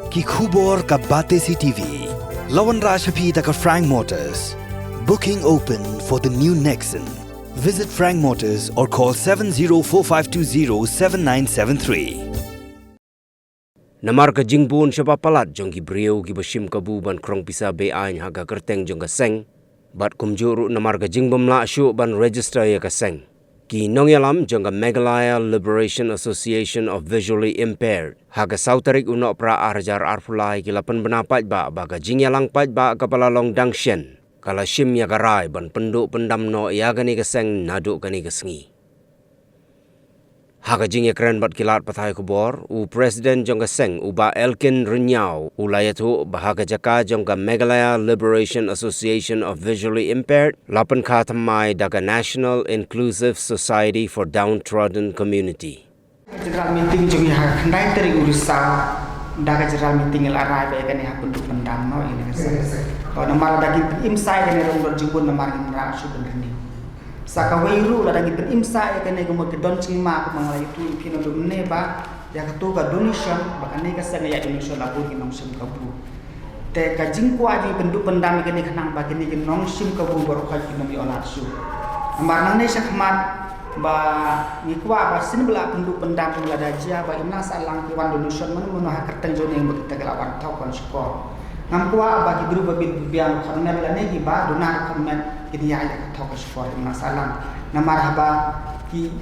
Ki khubor ka bate CTV. Lawan Rajhapi taka Frank Motors. Booking open for the new Nexon. Visit Frank Motors or call 7045207973. Namar ka jingbun siya papalat jong gibriyo gibasim kabuban krong pisa beain haga kerteng jong kaseng. Bat kumjuru namar ka jingbom la asyu ban register ya kaseng. Ki nongyalam jong ka Meghalaya Liberation Association of Visually Impaired. Haga sautarik unok pra arjar arfulai kilapan benapat ba baga jingyalang pat ba kapalalong dangsyen. Kala shim ya garai ban penduk pendam no ya gani kaseng naduk gani kasengi. Haga jing ya keren bat kilat pathai kubor, u Presiden jong kaseng uba Elkin Renyau ulayatu bahaga jaka jong ka Meghalaya Liberation Association of Visually Impaired lapan ka thamai daga National Inclusive Society for Downtrodden Community. General meeting jong ya kandai teri urusan daga general meeting la rai ba kan ya penduk pendam no ini kaseng. Kalau namar dagi imsai kan ya rong jibun namar imra su benrendi. Sakawairu la dagi imsai kan ya gumot don cima ko mangalai tu kino do neba ya katu ka donation bakane ka sang ya donation la pun kinong sim kabu. Te ka jingkwa di penduk pendam kan ya kanang bagini kinong sim kabu baru ka kinong yolat su. Namar nang ne sakmat ba ngikwa ba sin bela penduk pendam la dajia ba imna salang kiwan donation mun ha kerteng jone yang kita gelawan tau kon skor. Ngam bagi guru babin biang khonmen la ne gi ba donar khonmen kini ya ka thok skor imna salang na marhaba ki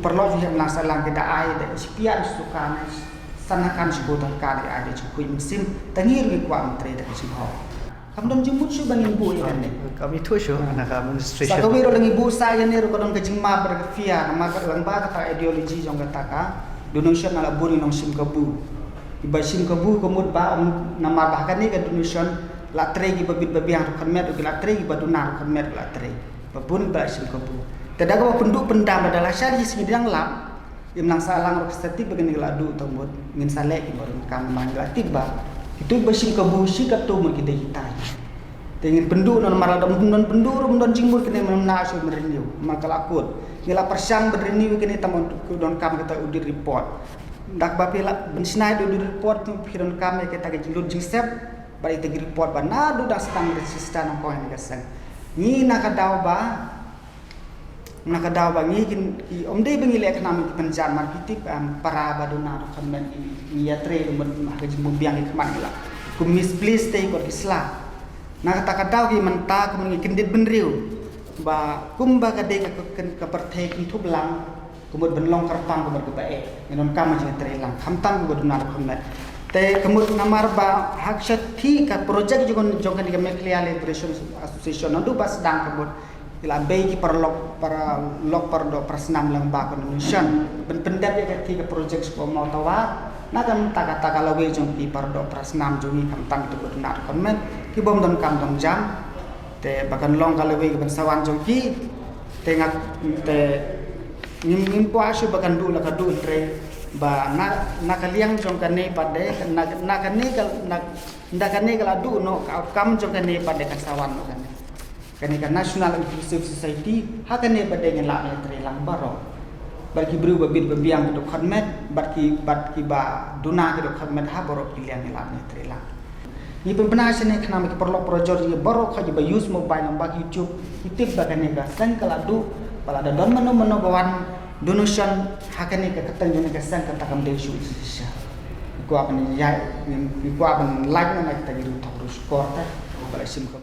perlo ju imna salang kita ai da spian sukane sanakan sebutan kali ada cukup musim tangir gi kwa mentre da simho kam dom jumut su bangin bu ya ne kami tu syu anak administration sa kawiro lang ibu saya ne ro kodon ka jingma berfia na maka lang ba ka ideology jong kataka donation ala buri nong sim kabu ibasim kabu komud ba nama bahkan ni ka donation la tregi babit babiang khonmet la tregi badunar khonmet la tre babun ba sim kabu tadaga ba penduk pendam adalah syari sidang lam imlang salang representatif begini ladu tombot ngin sale ki baru kam mangla tiba itu basim kabu si katu mun kita hitai tengin penduk non marada non pendur don jingmur kene menna asu merenew maka lakut ngila persang berenew kene tamon don kam kita audit report dak bapela bensnai do report tu piron kam kita ke jilut jingsep bari te report ba na do dak stang resistan ko hen gasang ni nakadaw ba ni kin omde bengi lek nam penjan marketing para baduna komen ni ya tre do men ha jimbu biang ikman la kumis please te ko isla nakatakaw ki menta ko ngi kendit benriu ba kumba ka de ka perthek tu belang kumud benlong karpang kumud kebae ngon kam jeng trelang khamtang ko dunar khomna te kumud namar ba hak shathi ka project jogon jogan di Meghalaya Liberation Association ndu bas dang kumud ila bei ki perlok para lok perdo persnam lang ba Indonesia ben pendat ya ka project ko mau tawa na kan taka lawe jong ki perdo persnam jongi khamtang tu dunar khomna ki bom don kam dong jam te bakan long ka lawe ben sawan jong ki te ngak te ngim puasu bakan dulu ka dulu tre ba na kaliang jong kane pade na kane kala du no kam jong kane pade kasawan no kane ka National Inclusive Society hakane pade ngela tre lang baro bagi bru babit babiang do khonmet batki ba duna do khonmet ha baro pilihan ngela tre lang ni pempena sene khana me perlo projor ye baro khaji ba use mobile number YouTube itip bagane ga sang kala du pala ada don mano bawan donation hakane ka katang jone ka sang ka takam de shu sha ko apni ya ni ko apan like na kita gitu terus kota bala sim ko